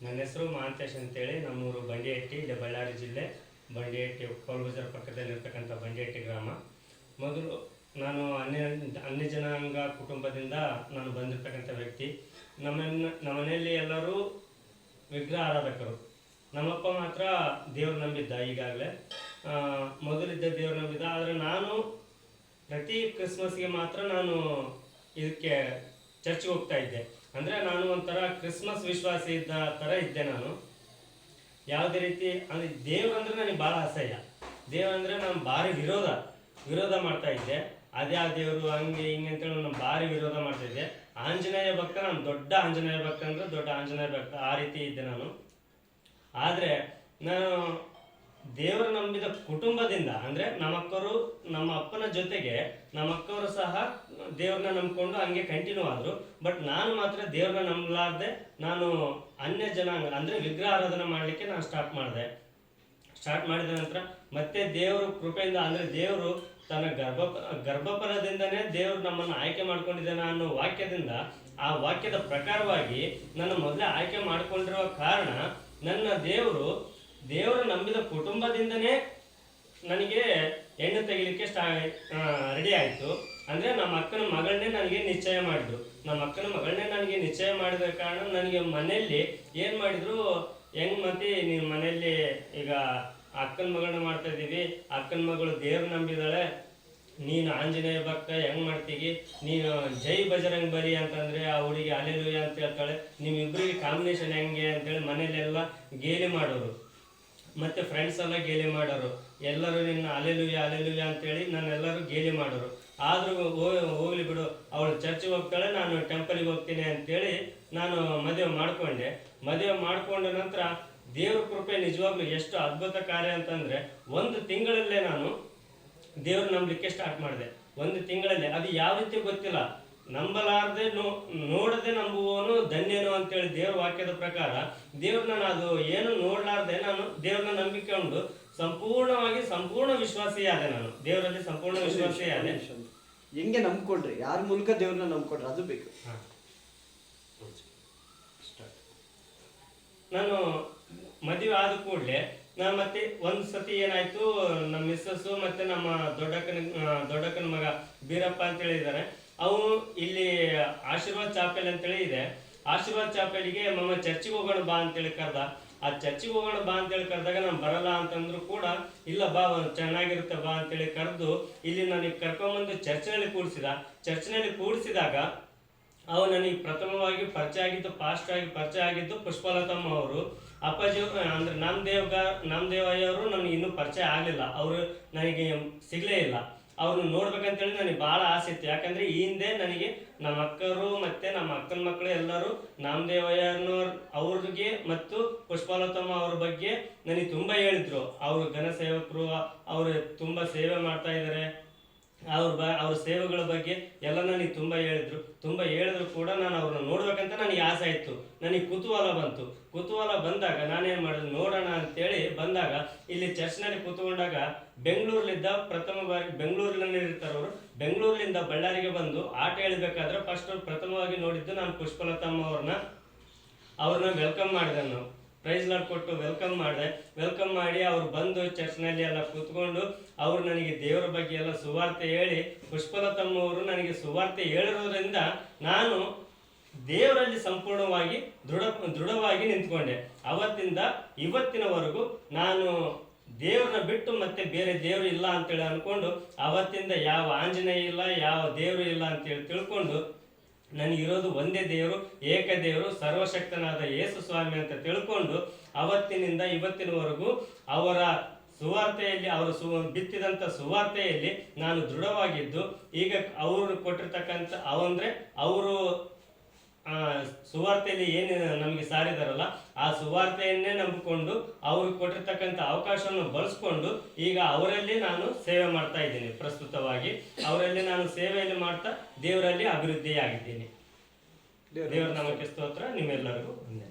ನನ್ನ ಹೆಸರು ಮಹಾಂತೇಶ್ ಅಂತೇಳಿ, ನಮ್ಮೂರು ಬಂಡಿಹಟ್ಟಿ, ಇಲ್ಲಿ ಬಳ್ಳಾರಿ ಜಿಲ್ಲೆ ಬಂಡಿಹಟ್ಟಿ ಕೋಲ್ಬಜಾರ್ ಪಕ್ಕದಲ್ಲಿರ್ತಕ್ಕಂಥ ಬಂಡಿಹಟ್ಟಿ ಗ್ರಾಮ. ಮೊದಲು ನಾನು ಅನ್ಯ ಜನಾಂಗ ಕುಟುಂಬದಿಂದ ನಾನು ಬಂದಿರತಕ್ಕಂಥ ವ್ಯಕ್ತಿ. ನಮ್ಮ ಮನೆಯಲ್ಲಿ ಎಲ್ಲರೂ ವಿಗ್ರಹ ಆರಾಧಕರು. ನಮ್ಮಪ್ಪ ಮಾತ್ರ ದೇವ್ರು ನಂಬಿದ್ದ. ಈಗಾಗಲೇ ಮೊದಲಿದ್ದ ದೇವ್ರು ನಂಬಿದ್ದ. ಆದರೆ ನಾನು ಪ್ರತಿ ಕ್ರಿಸ್ಮಸ್ಗೆ ಮಾತ್ರ ನಾನು ಇದಕ್ಕೆ ಚರ್ಚ್ಗೆ ಹೋಗ್ತಾ ಇದ್ದೆ. ಅಂದರೆ ನಾನು ಒಂಥರ ಕ್ರಿಸ್ಮಸ್ ವಿಶ್ವಾಸಿ ಇದ್ದ ಥರ ಇದ್ದೆ. ನಾನು ಯಾವುದೇ ರೀತಿ ಅಂದರೆ ದೇವ್ರಂದ್ರೆ ನನಗೆ ಭಾಳ ಅಸಹ್ಯ. ದೇವ್ರಂದರೆ ನಾನು ಭಾರಿ ವಿರೋಧ ಮಾಡ್ತಾ ಇದ್ದೆ. ಅದೇ ಆ ದೇವರು ಹಂಗೆ ಹಿಂಗೆ ಅಂತೇಳಿ ನಾನು ಭಾರಿ ವಿರೋಧ ಮಾಡ್ತಾ ಇದ್ದೆ. ಆಂಜನೇಯ ಭಕ್ತ, ನಾನು ದೊಡ್ಡ ಆಂಜನೇಯ ಭಕ್ತ ಅಂದರೆ ದೊಡ್ಡ ಆಂಜನೇಯ ಭಕ್ತ, ಆ ರೀತಿ ಇದ್ದೆ ನಾನು. ಆದರೆ ನಾನು ದೇವರ ನಂಬಿದ ಕುಟುಂಬದಿಂದ, ಅಂದರೆ ನಮ್ಮ ಅಪ್ಪನ ಜೊತೆಗೆ ನಮ್ಮ ಅಕ್ಕವರು ಸಹ ದೇವ್ರನ್ನ ನಂಬ್ಕೊಂಡು ಹಂಗೆ ಕಂಟಿನ್ಯೂ ಆದರು. ಬಟ್ ನಾನು ಮಾತ್ರ ದೇವ್ರನ್ನ ನಂಬಲಾರ್ದೆ ನಾನು ಅನ್ಯ ಜನಾಂಗ ಅಂದರೆ ವಿಗ್ರಹ ಆರಾಧನೆ ಮಾಡಲಿಕ್ಕೆ ನಾನು ಸ್ಟಾರ್ಟ್ ಮಾಡಿದ ನಂತರ ಮತ್ತೆ ದೇವರು ಕೃಪೆಯಿಂದ, ಅಂದರೆ ದೇವರು ತನ್ನ ಗರ್ಭಫಲದಿಂದನೇ ದೇವರು ನಮ್ಮನ್ನು ಆಯ್ಕೆ ಮಾಡ್ಕೊಂಡಿದ್ದಾನೆ ಅನ್ನೋ ವಾಕ್ಯದಿಂದ, ಆ ವಾಕ್ಯದ ಪ್ರಕಾರವಾಗಿ ನನ್ನ ಮೊದಲೇ ಆಯ್ಕೆ ಮಾಡಿಕೊಂಡಿರುವ ಕಾರಣ ನನ್ನ ದೇವರು ನಂಬಿದ ಕುಟುಂಬದಿಂದನೇ ನನಗೆ ಹೆಣ್ಣು ತೆಗಿಲಿಕ್ಕೆ ರೆಡಿ ಆಯಿತು. ಅಂದರೆ ನಮ್ಮ ಅಕ್ಕನ ಮಗಳನ್ನೇ ನನಗೆ ನಿಶ್ಚಯ ಮಾಡಿದ್ರು. ನಿಶ್ಚಯ ಮಾಡಿದ ಕಾರಣ ನನಗೆ ಮನೆಯಲ್ಲಿ ಏನು ಮಾಡಿದ್ರು, ಮತ್ತೆ ನೀನು ಮನೆಯಲ್ಲಿ ಈಗ ಅಕ್ಕನ ಮಗಳನ್ನ ಮಾಡ್ತಾ ಇದ್ದೀವಿ, ಅಕ್ಕನ ಮಗಳು ದೇವ್ರು ನಂಬಿದಾಳೆ, ನೀನು ಆಂಜನೇಯ ಭಕ್ತ, ಹೆಂಗೆ ಮಾಡ್ತೀವಿ, ನೀನು ಜೈ ಬಜರಂಗ್ ಬಲಿ ಅಂತಂದರೆ ಆ ಹುಡುಗಿ ಅಲೆಲುಯ್ಯ ಅಂತ ಹೇಳ್ತಾಳೆ, ನಿಮ್ಮಿಬ್ಬರಿಗೆ ಕಾಂಬಿನೇಷನ್ ಹೆಂಗೆ ಅಂತೇಳಿ ಮನೆಯಲ್ಲೆಲ್ಲ ಗೇಲಿ ಮಾಡೋರು. ಮತ್ತು ಫ್ರೆಂಡ್ಸ್ ಎಲ್ಲ ಗೇಲಿ ಮಾಡೋರು. ಎಲ್ಲರೂ ನಿನ್ನ ಅಲೆಲುಯ್ಯ ಅಂತೇಳಿ ನನ್ನೆಲ್ಲರೂ ಗೇಲಿ ಮಾಡೋರು. ಆದರೂ ಹೋಗ್ಲಿ ಬಿಡು, ಅವಳು ಚರ್ಚಿಗೆ ಹೋಗ್ತಾಳೆ, ನಾನು ಟೆಂಪಲಿಗೆ ಹೋಗ್ತೀನಿ ಅಂತೇಳಿ ನಾನು ಮದುವೆ ಮಾಡಿಕೊಂಡ ನಂತರ ದೇವ್ರ ಕೃಪೆ ನಿಜವಾಗ್ಲೂ ಎಷ್ಟು ಅದ್ಭುತ ಕಾರ್ಯ ಅಂತಂದರೆ, 1 ತಿಂಗಳಲ್ಲೇ ನಾನು ದೇವ್ರ ನಂಬಲಿಕ್ಕೆ ಸ್ಟಾರ್ಟ್ ಮಾಡಿದೆ. 1 ತಿಂಗಳಲ್ಲಿ. ಅದು ಯಾವ ರೀತಿ ಗೊತ್ತಿಲ್ಲ. ನಂಬಲಾರದೆ ನೋಡದೆ ನಂಬುವವನು ಧನ್ಯನು ಅಂತೇಳಿ ದೇವ್ರ ವಾಕ್ಯದ ಪ್ರಕಾರ ದೇವ್ರನ್ನ ಅದು ಏನು ನೋಡಲಾರ್ದೆ ನಾನು ದೇವ್ರನ್ನ ನಂಬಿಕೊಂಡು ಸಂಪೂರ್ಣ ವಿಶ್ವಾಸಿಯಾದೆ. ನಾನು ದೇವರಲ್ಲಿ ಸಂಪೂರ್ಣ ವಿಶ್ವಾಸಿಯಾದೆ. ಹೆಂಗೆ ನಂಬ್ಕೊಂಡ್ರಿ? ಯಾರ ಮೂಲಕ ದೇವ್ರನ್ನ ನಂಬ್ಕೊಂಡ್ರಿ? ಅದು ಬೇಕು. ನಾನು ಮದುವೆ ಆದ ಕೂಡಲೇ ನಾನು ಮತ್ತೆ ಒಂದು ಸತಿ ಏನಾಯ್ತು, ನಮ್ಮ ಮಿಸ್ಸಸ್ಸು ಮತ್ತೆ ನಮ್ಮ ದೊಡ್ಡಕ್ಕನ ಮಗ ಬೀರಪ್ಪ ಅಂತೇಳಿ ಇದ್ದಾರೆ. ಅವನು ಇಲ್ಲಿ ಆಶೀರ್ವಾದ್ ಚಾಪೆಲ್ ಅಂತೇಳಿ ಇದೆ. ಆಶೀರ್ವಾದ್ ಚಾಪೆಲ್ಗೆ ಮಮ್ಮ ಚರ್ಚಿಗೆ ಹೋಗೋಣ ಬಾ ಅಂತೇಳಿ ಕರೆದ. ಆ ಚರ್ಚಿಗೆ ಹೋಗೋಣ ಬಾ ಅಂತೇಳಿ ಕರೆದಾಗ ನಾನು ಬರಲ್ಲ ಅಂತಂದ್ರು ಕೂಡ, ಇಲ್ಲ ಬಾ, ಚೆನ್ನಾಗಿರುತ್ತೆ ಬಾ ಅಂತೇಳಿ ಕರೆದು ಇಲ್ಲಿ ನನಗೆ ಕರ್ಕೊಂಬಂದು ಚರ್ಚ್ನಲ್ಲಿ ಕೂಡಿಸಿದಾಗ ಅವು ನನಗೆ ಪ್ರಥಮವಾಗಿ ಫಾಸ್ಟ್ ಆಗಿ ಪರಿಚಯ ಆಗಿದ್ದು ಪುಷ್ಪಲತಮ್ಮ ಅವರು. ಅಪ್ಪಾಜಿ ಅಂದರೆ ನಾಮದೇವಯ್ಯವರು ನನಗೆ ಇನ್ನೂ ಪರಿಚಯ ಆಗಲಿಲ್ಲ. ಅವರು ನನಗೆ ಸಿಗಲೇ ಇಲ್ಲ. ಅವ್ರನ್ನ ನೋಡ್ಬೇಕಂತೇಳಿ ನನಗೆ ಭಾಳ ಆಸೆ ಇತ್ತು. ಯಾಕಂದರೆ ಈ ಹಿಂದೆ ನನಗೆ ನಮ್ಮ ಅಕ್ಕರು ಮತ್ತು ನಮ್ಮ ಅಕ್ಕನ ಮಕ್ಕಳು ಎಲ್ಲರೂ ನಾಮದೇವಯ್ಯನವ್ರು ಅವ್ರಿಗೆ ಮತ್ತು ಪುಷ್ಪಲತಮ್ಮ ಅವ್ರ ಬಗ್ಗೆ ನನಗೆ ತುಂಬ ಹೇಳಿದ್ರು. ಅವರು ಘನ ಸೇವಕರು, ಅವರು ತುಂಬ ಸೇವೆ ಮಾಡ್ತಾ ಇದ್ದಾರೆ, ಅವ್ರ ಸೇವೆಗಳ ಬಗ್ಗೆ ಎಲ್ಲ ನನಗೆ ತುಂಬ ಹೇಳಿದ್ರು ಕೂಡ ನಾನು ಅವ್ರನ್ನ ನೋಡ್ಬೇಕಂತ ನನಗೆ ಆಸೆ ಇತ್ತು. ನನಗೆ ಕುತೂಹಲ ಬಂದಾಗ ನಾನೇನು ಮಾಡಿದೆ, ನೋಡೋಣ ಅಂತೇಳಿ ಬಂದಾಗ ಇಲ್ಲಿ ಚರ್ಚ್ನಲ್ಲಿ ಕೂತ್ಕೊಂಡಾಗ ಪ್ರಥಮ ಬಾರಿ ಬೆಂಗಳೂರಿನಲ್ಲಿ ಇರ್ತಾರೆ ಅವರು. ಬೆಂಗಳೂರಿನಿಂದ ಬಳ್ಳಾರಿಗೆ ಬಂದು ಆಟ ಹೇಳಬೇಕಾದ್ರೆ ಪ್ರಥಮವಾಗಿ ನೋಡಿದ್ದು ನಾನು ಪುಷ್ಪಲತಮ್ಮ ಅವ್ರನ್ನ ವೆಲ್ಕಮ್ ಮಾಡಿದೆ. ನಾವು ಪ್ರೈಸ್ ಲಾರ್ಡ್ ಕೊಟ್ಟು ವೆಲ್ಕಮ್ ಮಾಡಿ ಅವ್ರು ಬಂದು ಚರ್ಚ್ನಲ್ಲಿ ಎಲ್ಲ ಕೂತ್ಕೊಂಡು ಅವ್ರು ನನಗೆ ದೇವರ ಬಗ್ಗೆ ಎಲ್ಲ ಸುವಾರ್ತೆ ಹೇಳಿ, ಪುಷ್ಪಲತಮ್ಮ ಅವರು ನನಗೆ ಸುವಾರ್ತೆ ಹೇಳಿರೋದ್ರಿಂದ ನಾನು ದೇವರಲ್ಲಿ ಸಂಪೂರ್ಣವಾಗಿ ದೃಢವಾಗಿ ನಿಂತ್ಕೊಂಡೆ. ಅವತ್ತಿಂದ ಇವತ್ತಿನವರೆಗೂ ನಾನು ದೇವ್ರನ್ನ ಬಿಟ್ಟು ಮತ್ತೆ ಬೇರೆ ದೇವರು ಇಲ್ಲ ಅಂತೇಳಿ ಅನ್ಕೊಂಡು, ಅವತ್ತಿಂದ ಯಾವ ಆಂಜನೇಯ ಇಲ್ಲ, ಯಾವ ದೇವರು ಇಲ್ಲ ಅಂತೇಳಿ ತಿಳ್ಕೊಂಡು ನನಗಿರೋದು ಒಂದೇ ದೇವರು, ಏಕದೇವರು, ಸರ್ವಶಕ್ತನಾದ ಯೇಸು ಸ್ವಾಮಿ ಅಂತ ತಿಳ್ಕೊಂಡು ಅವತ್ತಿನಿಂದ ಇವತ್ತಿನವರೆಗೂ ಅವರ ಸುವಾರ್ತೆಯಲ್ಲಿ, ಬಿತ್ತಿದಂಥ ಸುವಾರ್ತೆಯಲ್ಲಿ ನಾನು ದೃಢವಾಗಿದ್ದು, ಈಗ ಅವರು ಕೊಟ್ಟಿರ್ತಕ್ಕಂಥ ಅವರು ಸುವಾರ್ತೆಯಲ್ಲಿ ಏನು ನಮಗೆ ಸಾರಿದಾರಲ್ಲ, ಆ ಸುವಾರ್ತೆಯನ್ನೇ ನಂಬಿಕೊಂಡು ಅವ್ರು ಕೊಟ್ಟಿರ್ತಕ್ಕಂಥ ಅವಕಾಶವನ್ನು ಬಳಸ್ಕೊಂಡು ಈಗ ಅವರಲ್ಲಿ ನಾನು ಸೇವೆ ಮಾಡ್ತಾ ಇದ್ದೀನಿ. ಪ್ರಸ್ತುತವಾಗಿ ಅವರಲ್ಲಿ ನಾನು ಸೇವೆಯಲ್ಲಿ ಮಾಡ್ತಾ ದೇವರಲ್ಲಿ ಅಭಿವೃದ್ಧಿಯಾಗಿದ್ದೀನಿ. ದೇವರ ನಾಮಕ್ಕೆ ಸ್ತೋತ್ರ. ನಿಮ್ಮೆಲ್ಲರಿಗೂ ವಂದನೆ.